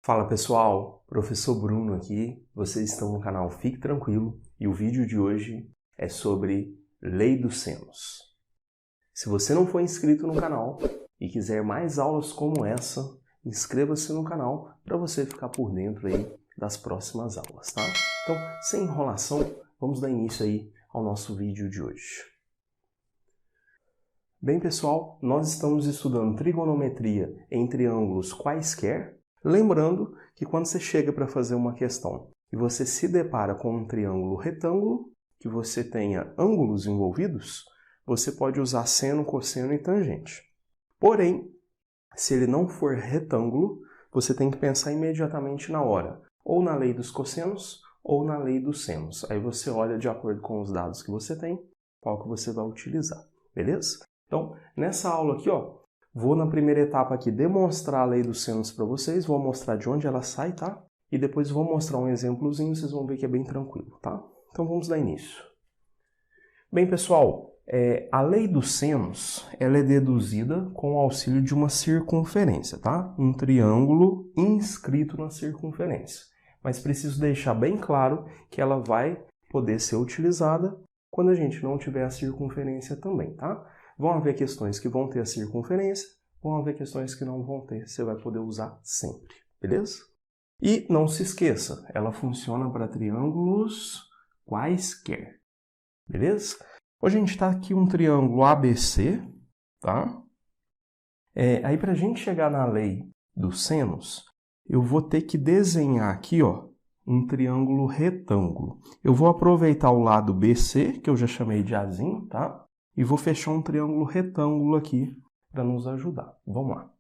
Fala pessoal, professor Bruno aqui, vocês estão no canal Fique Tranquilo e o vídeo de hoje é sobre Lei dos Senos. Se você não for inscrito no canal e quiser mais aulas como essa, inscreva-se no canal para você ficar por dentro aí das próximas aulas, tá? Então, sem enrolação, vamos dar início aí ao nosso vídeo de hoje. Bem pessoal, nós estamos estudando trigonometria em triângulos quaisquer. Lembrando que quando você chega para fazer uma questão e você se depara com um triângulo retângulo, que você tenha ângulos envolvidos, você pode usar seno, cosseno e tangente. Porém, se ele não for retângulo, você tem que pensar imediatamente na hora, ou na lei dos cossenos ou na lei dos senos. Aí você olha de acordo com os dados que você tem, qual que você vai utilizar, beleza? Então, nessa aula aqui, vou na primeira etapa aqui demonstrar a lei dos senos para vocês, vou mostrar de onde ela sai, tá? E depois vou mostrar um exemplozinho, vocês vão ver que é bem tranquilo, tá? Então vamos dar início. Bem, pessoal, a lei dos senos, ela é deduzida com o auxílio de uma circunferência, tá? Um triângulo inscrito na circunferência. Mas preciso deixar bem claro que ela vai poder ser utilizada quando a gente não tiver a circunferência também, tá? Vão haver questões que vão ter a circunferência, vão haver questões que não vão ter, você vai poder usar sempre, beleza? E não se esqueça, ela funciona para triângulos quaisquer, beleza? Hoje a gente está aqui um triângulo ABC, tá? Aí para a gente chegar na lei dos senos, eu vou ter que desenhar aqui, um triângulo retângulo. Eu vou aproveitar o lado BC, que eu já chamei de Azinho, tá? E vou fechar um triângulo retângulo aqui para nos ajudar. Vamos lá.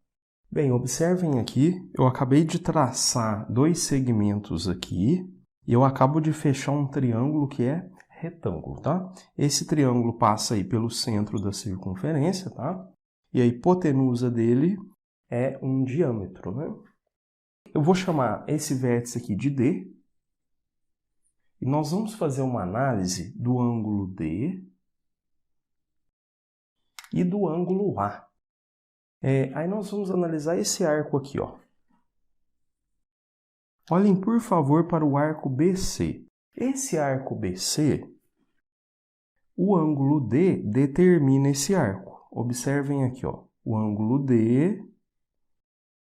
Bem, observem aqui, eu acabei de traçar dois segmentos aqui e eu acabo de fechar um triângulo que é retângulo, tá? Esse triângulo passa aí pelo centro da circunferência, tá? E a hipotenusa dele é um diâmetro, né? Eu vou chamar esse vértice aqui de D e nós vamos fazer uma análise do ângulo D e do ângulo A. Aí nós vamos analisar esse arco aqui, Olhem, por favor, para o arco BC. Esse arco BC, o ângulo D determina esse arco. Observem aqui, o ângulo D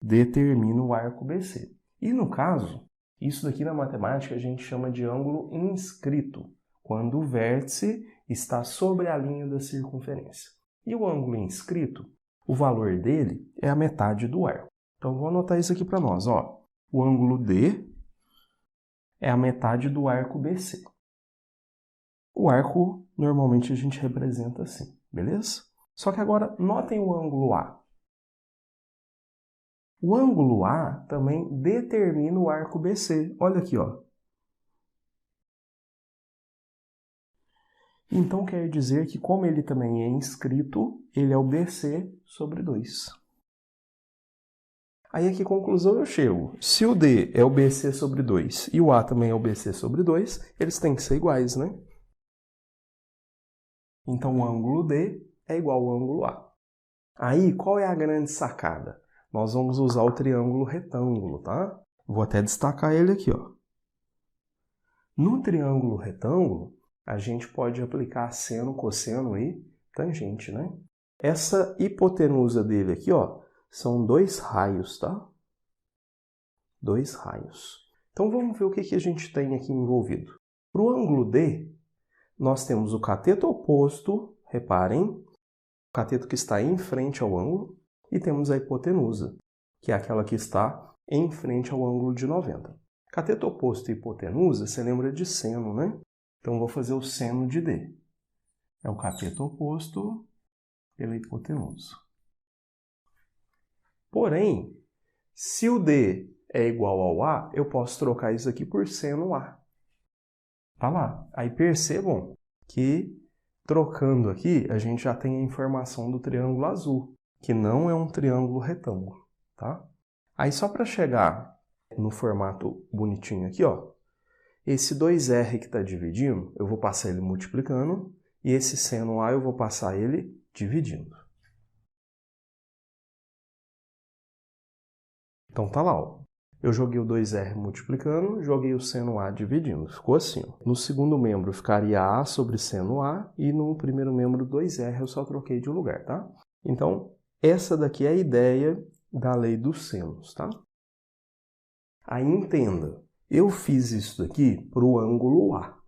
determina o arco BC. E no caso, isso daqui na matemática a gente chama de ângulo inscrito, quando o vértice está sobre a linha da circunferência. E o ângulo inscrito, o valor dele é a metade do arco. Então, vou anotar isso aqui para nós. O ângulo D é a metade do arco BC. O arco, normalmente, a gente representa assim, beleza? Só que agora, notem o ângulo A. O ângulo A também determina o arco BC. Olha aqui, Então, quer dizer que, como ele também é inscrito, ele é o BC sobre 2. Aí, a que conclusão eu chego? Se o D é o BC sobre 2 e o A também é o BC sobre 2, eles têm que ser iguais, né? Então, o ângulo D é igual ao ângulo A. Aí, qual é a grande sacada? Nós vamos usar o triângulo retângulo, tá? Vou até destacar ele aqui, No triângulo retângulo, a gente pode aplicar seno, cosseno e tangente, né? Essa hipotenusa dele aqui, são 2 raios, tá? 2 raios. Então, vamos ver o que a gente tem aqui envolvido. Para o ângulo D, nós temos o cateto oposto, reparem, o cateto que está em frente ao ângulo, e temos a hipotenusa, que é aquela que está em frente ao ângulo de 90. Cateto oposto e hipotenusa, você lembra de seno, né? Então, vou fazer o seno de D. É o cateto oposto pela hipotenusa. Porém, se o D é igual ao A, eu posso trocar isso aqui por seno A. Tá lá. Aí percebam que, trocando aqui, a gente já tem a informação do triângulo azul, que não é um triângulo retângulo, tá? Aí, só para chegar no formato bonitinho aqui, esse 2R que está dividindo, eu vou passar ele multiplicando, e esse seno A eu vou passar ele dividindo. Então tá lá, Eu joguei o 2R multiplicando, joguei o seno A dividindo. Ficou assim. Ó. No segundo membro ficaria A sobre seno A e no primeiro membro 2R eu só troquei de lugar, tá? Então, essa daqui é a ideia da lei dos senos, tá? Aí entenda, eu fiz isso daqui para o ângulo A.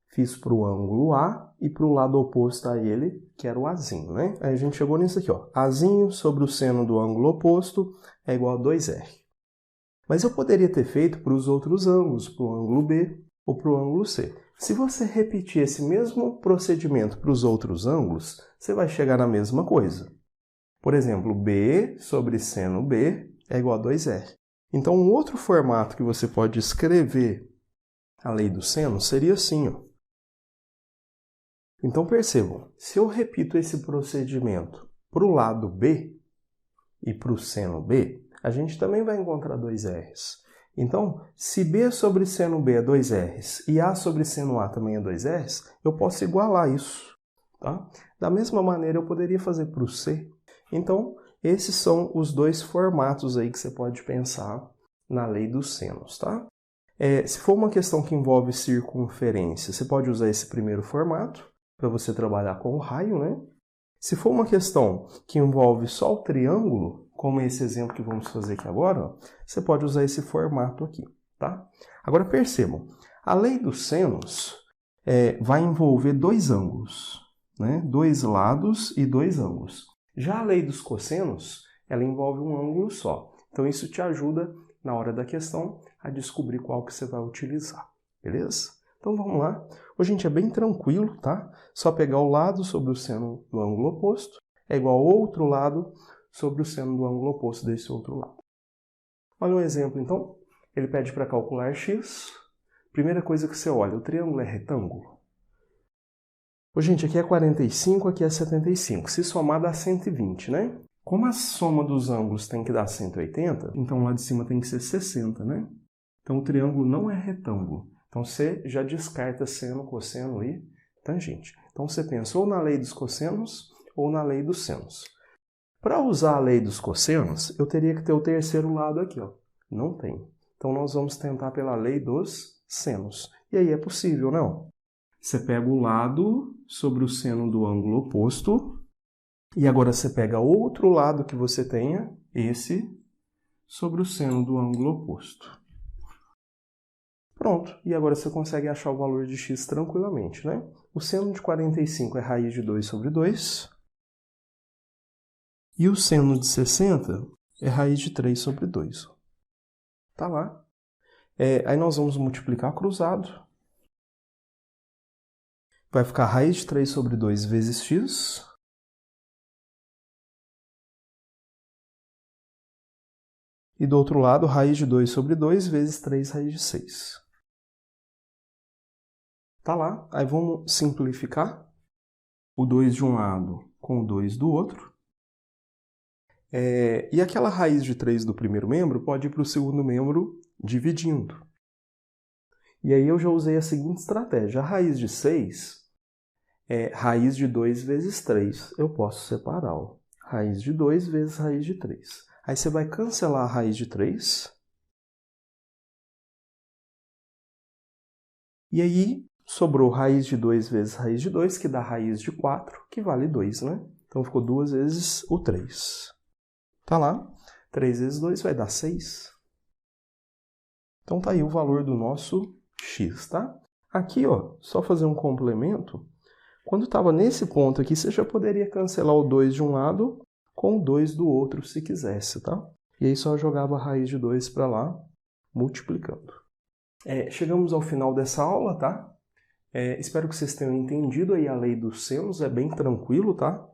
Fiz para o ângulo A e para o lado oposto a ele, que era o Azinho, né? Aí a gente chegou nisso aqui, ó. Azinho sobre o seno do ângulo oposto é igual a 2R. Mas eu poderia ter feito para os outros ângulos, para o ângulo B ou para o ângulo C. Se você repetir esse mesmo procedimento para os outros ângulos, você vai chegar na mesma coisa. Por exemplo, B sobre seno B é igual a 2R. Então, um outro formato que você pode escrever a lei do seno seria assim, ó. Então, percebam, se eu repito esse procedimento para o lado B e para o seno B, a gente também vai encontrar 2R's. Então, se B sobre seno B é 2R's e A sobre seno A também é 2R's, eu posso igualar isso. Tá? Da mesma maneira, eu poderia fazer para o C. Então, esses são os dois formatos aí que você pode pensar na lei dos senos. Tá? Se for uma questão que envolve circunferência, você pode usar esse primeiro formato para você trabalhar com o raio, né? Se for uma questão que envolve só o triângulo, como esse exemplo que vamos fazer aqui agora, ó, você pode usar esse formato aqui, tá? Agora percebam, a lei dos senos vai envolver dois ângulos, né? Dois lados e dois ângulos. Já a lei dos cossenos, ela envolve um ângulo só. Então isso te ajuda, na hora da questão, a descobrir qual que você vai utilizar, beleza? Então vamos lá. Hoje, gente, é bem tranquilo, tá? Só pegar o lado sobre o seno do ângulo oposto é igual ao outro lado sobre o seno do ângulo oposto desse outro lado. Olha um exemplo, então. Ele pede para calcular x. Primeira coisa que você olha, o triângulo é retângulo? Ô, gente, aqui é 45, aqui é 75. Se somar dá 120, né? Como a soma dos ângulos tem que dar 180, então lá de cima tem que ser 60, né? Então o triângulo não é retângulo. Então, você já descarta seno, cosseno e tangente. Então, você pensa ou na lei dos cossenos ou na lei dos senos. Para usar a lei dos cossenos, eu teria que ter o terceiro lado aqui, ó. Não tem. Então, nós vamos tentar pela lei dos senos. E aí é possível, não? Você pega o lado sobre o seno do ângulo oposto e agora você pega outro lado que você tenha, esse, sobre o seno do ângulo oposto. Pronto, e agora você consegue achar o valor de x tranquilamente, né? O seno de 45 é raiz de 2 sobre 2. E o seno de 60 é raiz de 3 sobre 2. Tá lá. Aí nós vamos multiplicar cruzado. Vai ficar raiz de 3 sobre 2 vezes x. E do outro lado, raiz de 2 sobre 2 vezes 3 raiz de 6. Tá lá. Aí vamos simplificar. O 2 de um lado com o 2 do outro. E aquela raiz de 3 do primeiro membro pode ir para o segundo membro dividindo. E aí eu já usei a seguinte estratégia. A raiz de 6 é raiz de 2 vezes 3. Eu posso separar. Ó. Raiz de 2 vezes raiz de 3. Aí você vai cancelar a raiz de 3. E aí sobrou raiz de 2 vezes raiz de 2, que dá raiz de 4, que vale 2, né? Então ficou 2 vezes o 3. Tá lá. 3 vezes 2 vai dar 6. Então tá aí o valor do nosso x, tá? Aqui, ó, só fazer um complemento. Quando estava nesse ponto aqui, você já poderia cancelar o 2 de um lado com o 2 do outro, se quisesse, tá? E aí só jogava a raiz de 2 para lá, multiplicando. Chegamos ao final dessa aula, tá? Espero que vocês tenham entendido aí a lei dos senos, é bem tranquilo, tá?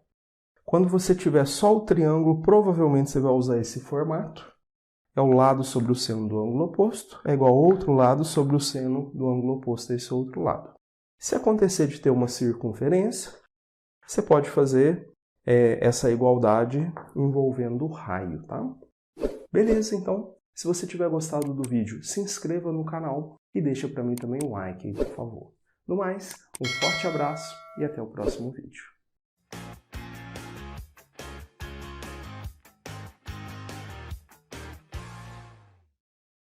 Quando você tiver só o triângulo, provavelmente você vai usar esse formato. É o lado sobre o seno do ângulo oposto, é igual ao outro lado sobre o seno do ângulo oposto desse outro lado. Se acontecer de ter uma circunferência, você pode fazer essa igualdade envolvendo o raio, tá? Beleza, então. Se você tiver gostado do vídeo, se inscreva no canal e deixa para mim também um like, por favor. No mais, um forte abraço e até o próximo vídeo.